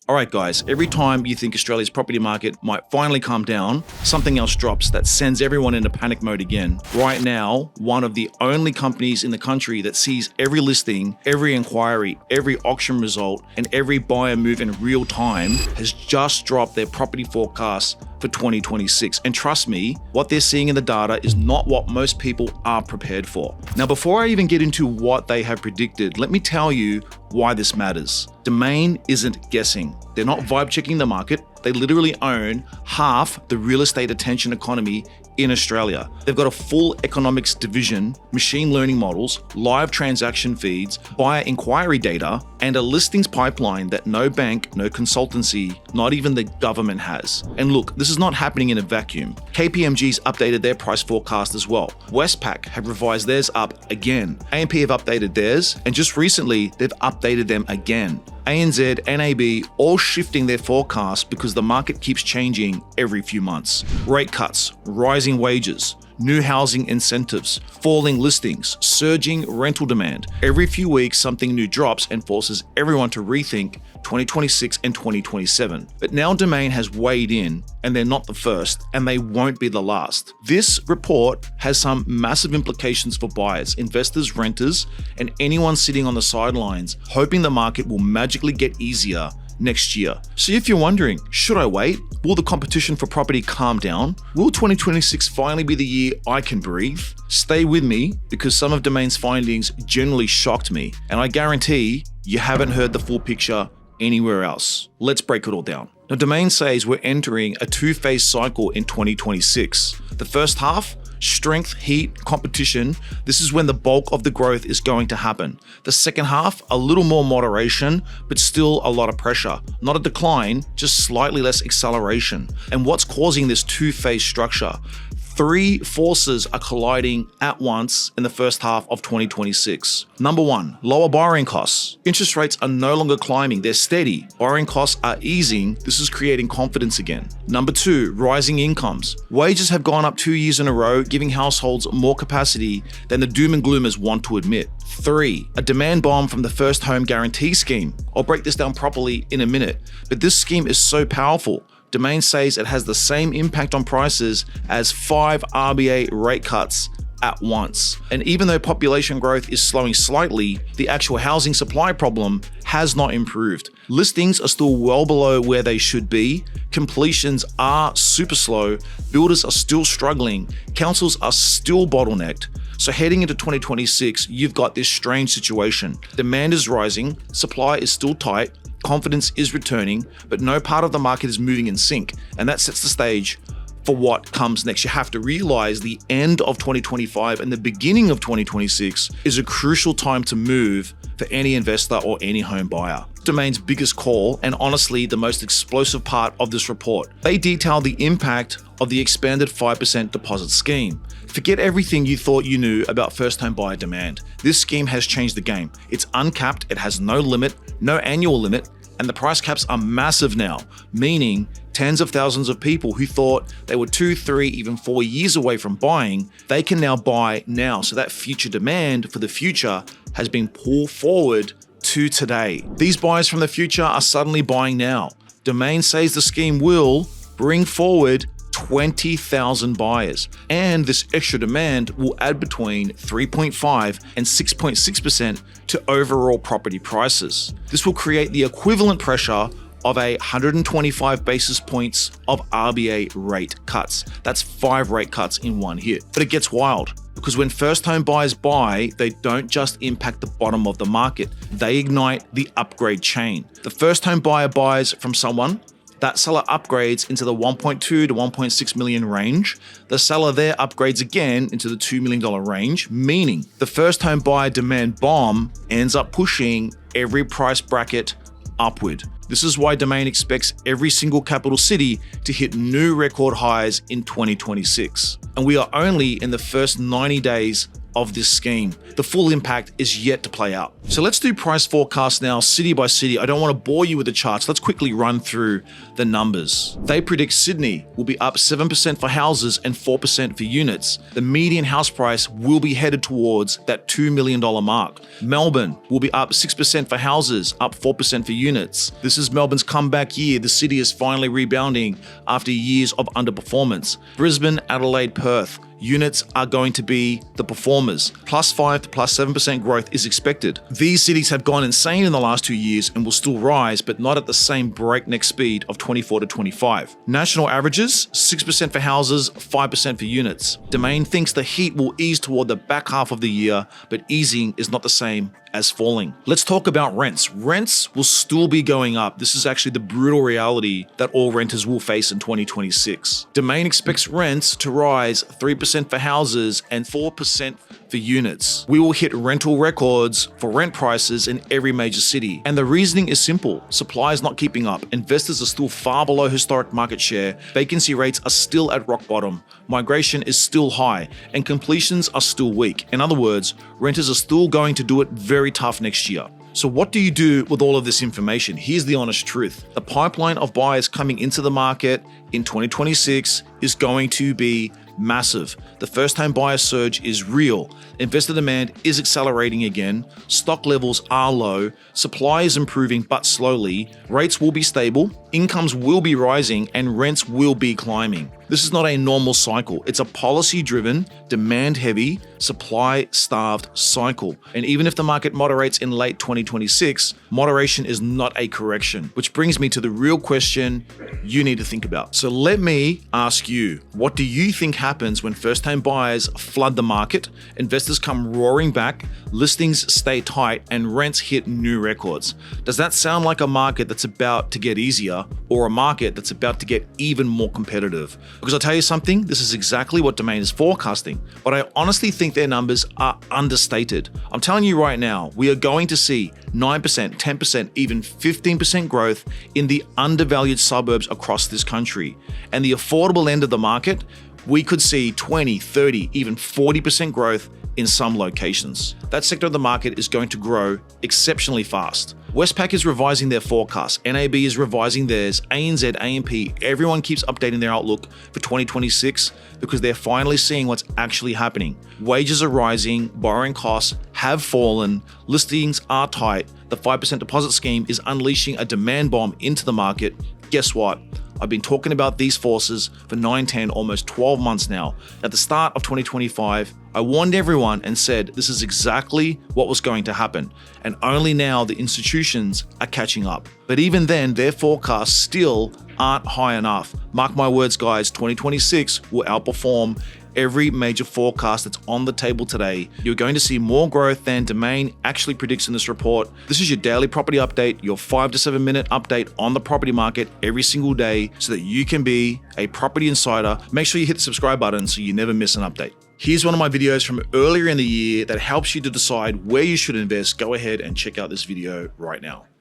All right, guys, every time you think Australia's property market might finally calm down, something else drops that sends everyone into panic mode again. Right now, one of the only companies in the country that sees every listing, every inquiry, every auction result, and every buyer move in real time has just dropped their property forecast for 2026. And trust me, what they're seeing in the data is not what most people are prepared for. Now, before I even get into what they have predicted, let me tell you why this matters. Domain isn't guessing. They're not vibe checking the market. They literally own half the real estate attention economy in Australia. They've got a full economics division, machine learning models, live transaction feeds, buyer inquiry data, and a listings pipeline that no bank, no consultancy, not even the government has. And look, this is not happening in a vacuum. KPMG's updated their price forecast as well. Westpac have revised theirs up again. AMP have updated theirs, and just recently, they've updated them again. ANZ, NAB, all shifting their forecast because the market keeps changing every few months. Rate cuts, rising wages, new housing incentives, falling listings, surging rental demand. Every few weeks, something new drops and forces everyone to rethink 2026 and 2027. But now Domain has weighed in, and they're not the first, and they won't be the last. This report has some massive implications for buyers, investors, renters, and anyone sitting on the sidelines, hoping the market will magically get easier next year. So if you're wondering, should I wait? Will the competition for property calm down? Will 2026 finally be the year I can breathe? Stay with me, because some of Domain's findings generally shocked me, and I guarantee you haven't heard the full picture anywhere else. Let's break it all down. Now, Domain says we're entering a two-phase cycle in 2026. The first half, strength, heat, competition. This is when the bulk of the growth is going to happen. The second half, a little more moderation, but still a lot of pressure. Not a decline, just slightly less acceleration. And what's causing this two-phase structure? Three forces are colliding at once in the first half of 2026. Number one, lower borrowing costs. Interest rates are no longer climbing, they're steady. Borrowing costs are easing. This is creating confidence again. Number two, rising incomes. Wages have gone up 2 years in a row, giving households more capacity than the doom and gloomers want to admit. Three, a demand bomb from the first home guarantee scheme. I'll break this down properly in a minute, but this scheme is so powerful. Domain says it has the same impact on prices as 5 RBA rate cuts at once. And even though population growth is slowing slightly, the actual housing supply problem has not improved. Listings are still well below where they should be. Completions are super slow. Builders are still struggling. Councils are still bottlenecked. So heading into 2026, you've got this strange situation. Demand is rising, supply is still tight, confidence is returning, but no part of the market is moving in sync. And that sets the stage for what comes next. You have to realize the end of 2025 and the beginning of 2026 is a crucial time to move for any investor or any home buyer. Domain's biggest call, and honestly the most explosive part of this report. They detail the impact of the expanded 5% deposit scheme. Forget everything you thought you knew about first home buyer demand. This scheme has changed the game. It's uncapped, it has no limit, no annual limit, and the price caps are massive now, meaning tens of thousands of people who thought they were 2, 3, even 4 years away from buying, they can now buy now. So that future demand for the future has been pulled forward to today. These buyers from the future are suddenly buying now. Domain says the scheme will bring forward 20,000 buyers, and this extra demand will add between 3.5 and 6.6% to overall property prices. This will create the equivalent pressure of 125 basis points of RBA rate cuts. That's 5 rate cuts in one hit. But it gets wild, because when first home buyers buy, they don't just impact the bottom of the market, they ignite the upgrade chain. The first home buyer buys from someone, that seller upgrades into the 1.2 to 1.6 million range. The seller there upgrades again into the $2 million range, meaning the first home buyer demand bomb ends up pushing every price bracket upward. This is why Domain expects every single capital city to hit new record highs in 2026. And we are only in the first 90 days of this scheme. The full impact is yet to play out. So let's do price forecasts now, city by city. I don't want to bore you with the charts. Let's quickly run through the numbers. They predict Sydney will be up 7% for houses and 4% for units. The median house price will be headed towards that $2 million mark. Melbourne will be up 6% for houses, up 4% for units. This is Melbourne's comeback year. The city is finally rebounding after years of underperformance. Brisbane, Adelaide, Perth. Units are going to be the performers. +5 to +7% growth is expected. These cities have gone insane in the last 2 years and will still rise, but not at the same breakneck speed of 24 to 25. National averages, 6% for houses, 5% for units. Domain thinks the heat will ease toward the back half of the year, but easing is not the same as falling. Let's talk about rents. Rents will still be going up. This is actually the brutal reality that all renters will face in 2026. Domain expects rents to rise 3% for houses and 4% for units. We will hit rental records for rent prices in every major city. And the reasoning is simple. Supply is not keeping up. Investors are still far below historic market share. Vacancy rates are still at rock bottom. Migration is still high and completions are still weak. In other words, renters are still going to do it very tough next year. So what do you do with all of this information? Here's the honest truth. The pipeline of buyers coming into the market in 2026 is going to be massive. The first-time buyer surge is real. Investor demand is accelerating again. Stock levels are low. Supply is improving but slowly. Rates will be stable. Incomes will be rising and rents will be climbing. This is not a normal cycle. It's a policy-driven, demand-heavy, supply-starved cycle. And even if the market moderates in late 2026, moderation is not a correction. Which brings me to the real question you need to think about. So let me ask you, what do you think happens when first-time buyers flood the market, investors come roaring back, listings stay tight, and rents hit new records? Does that sound like a market that's about to get easier or a market that's about to get even more competitive? Because I'll tell you something, this is exactly what Domain is forecasting, but I honestly think their numbers are understated. I'm telling you right now, we are going to see 9%, 10%, even 15% growth in the undervalued suburbs across this country. And the affordable end of the market, we could see 20, 30, even 40% growth in some locations. That sector of the market is going to grow exceptionally fast. Westpac is revising their forecast, NAB is revising theirs, ANZ, AMP, everyone keeps updating their outlook for 2026 because they're finally seeing what's actually happening. Wages are rising, borrowing costs have fallen, listings are tight, the 5% deposit scheme is unleashing a demand bomb into the market. Guess what? I've been talking about these forces for 9, 10, almost 12 months now. At the start of 2025, I warned everyone and said this is exactly what was going to happen. And only now the institutions are catching up. But even then, their forecasts still aren't high enough. Mark my words, guys, 2026 will outperform every major forecast that's on the table today. You're going to see more growth than Domain actually predicts in this report. This is your daily property update, your 5 to 7 minute update on the property market every single day so that you can be a property insider. Make sure you hit the subscribe button so you never miss an update. Here's one of my videos from earlier in the year that helps you to decide where you should invest. Go ahead and check out this video right now.